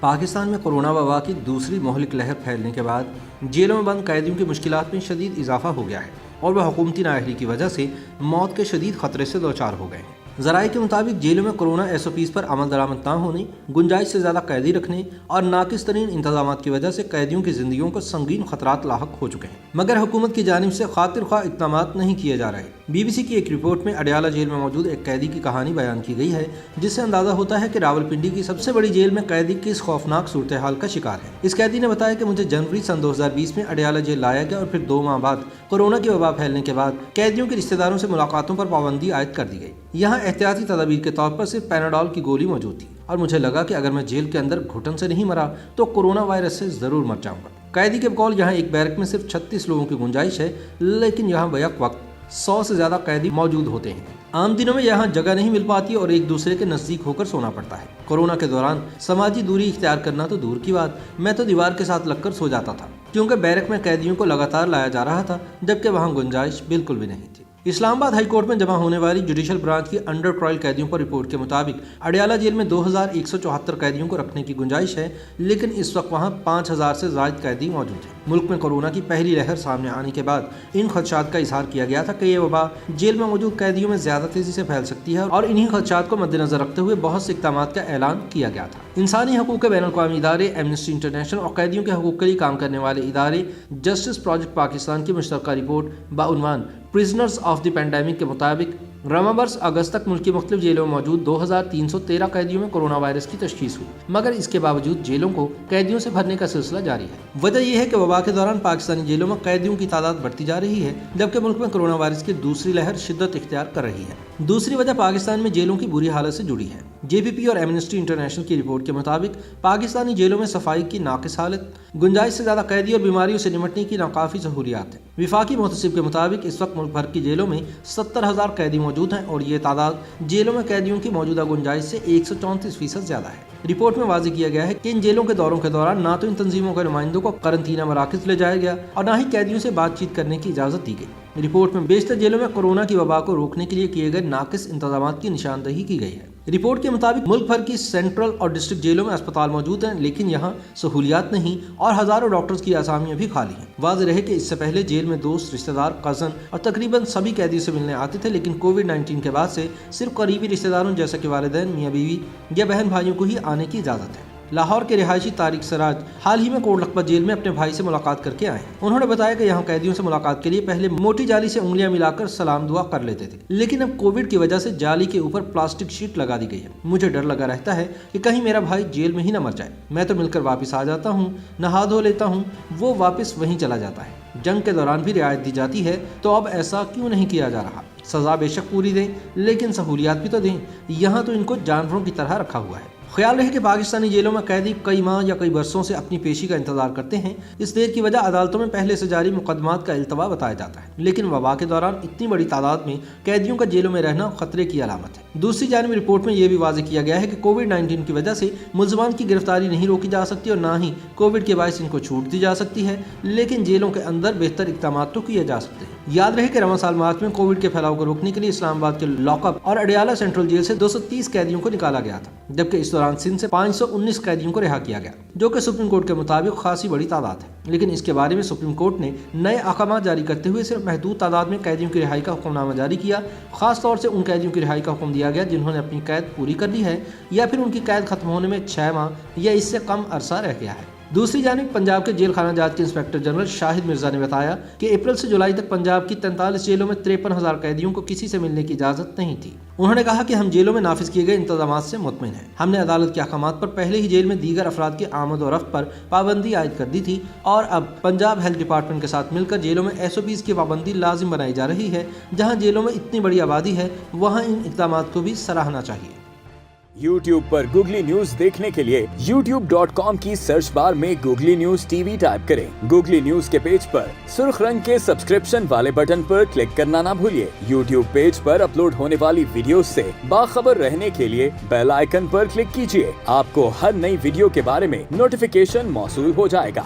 پاکستان میں کورونا وبا کی دوسری مہلک لہر پھیلنے کے بعد جیلوں میں بند قیدیوں کی مشکلات میں شدید اضافہ ہو گیا ہے اور وہ حکومتی نااہلی کی وجہ سے موت کے شدید خطرے سے دوچار ہو گئے ہیں۔ ذرائع کے مطابق جیلوں میں کورونا SOPs پر عمل درآمد نہ ہونے، گنجائش سے زیادہ قیدی رکھنے اور ناقص ترین انتظامات کی وجہ سے قیدیوں کی زندگیوں کو سنگین خطرات لاحق ہو چکے ہیں، مگر حکومت کی جانب سے خاطر خواہ اقدامات نہیں کیے جا رہے۔ BBC کی ایک رپورٹ میں اڈیالہ جیل میں موجود ایک قیدی کی کہانی بیان کی گئی ہے، جس سے اندازہ ہوتا ہے کہ راولپنڈی کی سب سے بڑی جیل میں قیدی کس خوفناک صورتحال کا شکار ہے۔ اس قیدی نے بتایا کہ مجھے جنوری سن 2020 میں اڈیالہ جیل لایا گیا اور پھر 2 ماہ بعد کورونا کی وبا پھیلنے کے بعد قیدیوں کے رشتہ داروں سے ملاقاتوں پر پابندی عائد کر دی گئی۔ یہاں احتیاطی تدابیر کے طور پر صرف پیناڈول کی گولی موجود تھی اور مجھے لگا کہ اگر میں جیل کے اندر گھٹن سے نہیں مرا تو کورونا وائرس سے ضرور مر جاؤں گا۔ قیدی کے بقول یہاں ایک بیرک میں صرف 36 لوگوں کی گنجائش ہے، لیکن یہاں بیک وقت 100 سے زیادہ قیدی موجود ہوتے ہیں۔ عام دنوں میں یہاں جگہ نہیں مل پاتی اور ایک دوسرے کے نزدیک ہو کر سونا پڑتا ہے۔ کورونا کے دوران سماجی دوری اختیار کرنا تو دور کی بات، میں تو دیوار کے ساتھ لگ کر سو جاتا تھا، کیونکہ بیرک میں قیدیوں کو لگاتار لایا جا رہا تھا، جبکہ وہاں گنجائش بالکل بھی نہیں تھی۔ اسلام آباد ہائی کورٹ میں جمع ہونے والی جوڈیشل برانچ کی انڈر ٹرائل قیدیوں پر رپورٹ کے مطابق اڈیالہ جیل میں 2174 قیدیوں کو رکھنے کی گنجائش ہے، لیکن اس وقت وہاں 5000 سے زائد قیدی موجود ہیں۔ ملک میں کورونا کی پہلی لہر سامنے آنے کے بعد ان خدشات کا اظہار کیا گیا تھا کہ یہ وبا جیل میں موجود قیدیوں میں زیادہ تیزی سے پھیل سکتی ہے اور انہی خدشات کو مد نظر رکھتے ہوئے بہت سے اقدامات کا اعلان کیا گیا تھا۔ انسانی حقوق کے بین الاقوامی ادارے، ایمنسٹی انٹرنیشنل اور قیدیوں کے حقوق کے لیے کام کرنے والے ادارے جسٹس پروجیکٹ پاکستان کی مشترکہ رپورٹ بعنوان پرزنرز آف دی پینڈیمک کے مطابق رواں برس اگست تک ملک کی مختلف جیلوں میں موجود 2313 قیدیوں میں کورونا وائرس کی تشخیص ہوئی، مگر اس کے باوجود جیلوں کو قیدیوں سے بھرنے کا سلسلہ جاری ہے۔ وجہ یہ ہے کہ وبا کے دوران پاکستانی جیلوں میں قیدیوں کی تعداد بڑھتی جا رہی ہے، جبکہ ملک میں کورونا وائرس کی دوسری لہر شدت اختیار کر رہی ہے۔ دوسری وجہ پاکستان میں جیلوں کی بری حالت سے جڑی ہے۔ JPP اور ایمنسٹی انٹرنیشنل کی رپورٹ کے مطابق پاکستانی جیلوں میں صفائی کی ناقص حالت، گنجائش سے زیادہ قیدی اور بیماریوں سے نمٹنے کی ناکافی سہولیات ہیں۔ وفاقی محتسب کے مطابق اس وقت ملک بھر کی جیلوں میں 70,000 قیدی موجود ہیں اور یہ تعداد جیلوں میں قیدیوں کی موجودہ گنجائش سے 134% زیادہ ہے۔ رپورٹ میں واضح کیا گیا ہے کہ ان جیلوں کے دوروں کے دوران نہ تو ان تنظیموں کے نمائندوں کو قرنطینہ مراکز لے جایا گیا اور نہ ہی قیدیوں سے بات چیت کرنے کی اجازت دی گئی۔ رپورٹ میں بیشتر جیلوں میں کورونا کی وبا کو روکنے کے لیے کیے گئے ناقص انتظامات کی نشاندہی کی گئی ہے۔ رپورٹ کے مطابق ملک بھر کی سینٹرل اور ڈسٹرکٹ جیلوں میں اسپتال موجود ہیں، لیکن یہاں سہولیات نہیں اور ہزاروں ڈاکٹرز کی اسامیاں بھی خالی ہیں۔ واضح رہے کہ اس سے پہلے جیل میں دوست، رشتہ دار، کزن اور تقریباً سبھی قیدی سے ملنے آتے تھے، لیکن کووڈ-19 کے بعد سے صرف قریبی رشتہ داروں جیسے کہ والدین، میاں بیوی یا بہن بھائیوں کو ہی آنے کی اجازت ہے۔ لاہور کے رہائشی طارق سراج حال ہی میں کوٹ لکھپت جیل میں اپنے بھائی سے ملاقات کر کے آئے ہیں۔ انہوں نے بتایا کہ یہاں قیدیوں سے ملاقات کے لیے پہلے موٹی جالی سے انگلیاں ملا کر سلام دعا کر لیتے تھے، لیکن اب کووڈ کی وجہ سے جالی کے اوپر پلاسٹک شیٹ لگا دی گئی ہے۔ مجھے ڈر لگا رہتا ہے کہ کہیں میرا بھائی جیل میں ہی نہ مر جائے۔ میں تو مل کر واپس آ جاتا ہوں، نہا دھو لیتا ہوں، وہ واپس وہیں چلا جاتا ہے۔ جنگ کے دوران بھی رعایت دی جاتی ہے، تو اب ایسا کیوں نہیں کیا جا رہا؟ سزا بے شک پوری دیں، لیکن سہولیات بھی تو دیں۔ یہاں تو ان کو جانوروں کی طرح رکھا ہوا ہے۔ خیال رہے کہ پاکستانی جیلوں میں قیدی کئی ماہ یا کئی برسوں سے اپنی پیشی کا انتظار کرتے ہیں۔ اس دیر کی وجہ عدالتوں میں پہلے سے جاری مقدمات کا التوا بتایا جاتا ہے، لیکن وبا کے دوران اتنی بڑی تعداد میں قیدیوں کا جیلوں میں رہنا خطرے کی علامت ہے۔ دوسری جانب رپورٹ میں یہ بھی واضح کیا گیا ہے کہ کووڈ-19 کی وجہ سے ملزمان کی گرفتاری نہیں روکی جا سکتی اور نہ ہی کووڈ کے باعث ان کو چھوٹ دی جا سکتی ہے، لیکن جیلوں کے اندر بہتر اقدامات تو کیے جا سکتے ہیں۔ یاد رہے کہ رواں سال مارچ میں کووڈ کے پھیلاؤ کو روکنے کے لیے اسلام آباد کے لاک اپ اور اڈیالہ سینٹرل جیل سے 230 قیدیوں کو نکالا گیا تھا، جبکہ اس دوران سندھ سے 519 قیدیوں کو رہا کیا گیا، جو کہ سپریم کورٹ کے مطابق خاصی بڑی تعداد ہے۔ لیکن اس کے بارے میں سپریم کورٹ نے نئے احکامات جاری کرتے ہوئے صرف محدود تعداد میں قیدیوں کی رہائی کا حکم نامہ جاری کیا۔ خاص طور سے ان قیدیوں کی رہائی کا حکم دیا گیا جنہوں نے اپنی قید پوری کر لی ہے یا پھر ان کی قید ختم ہونے میں 6 ماہ یا اس سے کم عرصہ رہ گیا ہے۔ دوسری جانب پنجاب کے جیل خانہ جات کے انسپکٹر جنرل شاہد مرزا نے بتایا کہ اپریل سے جولائی تک پنجاب کی 43 جیلوں میں 53,000 قیدیوں کو کسی سے ملنے کی اجازت نہیں تھی۔ انہوں نے کہا کہ ہم جیلوں میں نافذ کیے گئے انتظامات سے مطمئن ہیں۔ ہم نے عدالت کے احکامات پر پہلے ہی جیل میں دیگر افراد کی آمد و رفت پر پابندی عائد کر دی تھی اور اب پنجاب ہیلتھ ڈپارٹمنٹ کے ساتھ مل کر جیلوں میں SOPs کی پابندی لازم بنائی جا رہی ہے۔ جہاں جیلوں میں اتنی بڑی آبادی ہے، وہاں ان اقدامات کو بھی سراہنا چاہیے۔ YouTube پر گوگلی نیوز دیکھنے کے لیے youtube.com کی سرچ بار میں گوگلی نیوز TV ٹائپ کریں۔ گوگلی نیوز کے پیج پر سرخ رنگ کے سبسکرپشن والے بٹن پر کلک کرنا نہ بھولیے۔ YouTube پیج پر اپلوڈ ہونے والی ویڈیوز سے باخبر رہنے کے لیے بیل آئیکن پر کلک کیجیے۔ آپ کو ہر نئی ویڈیو کے بارے میں نوٹیفیکیشن موصول ہو جائے گا۔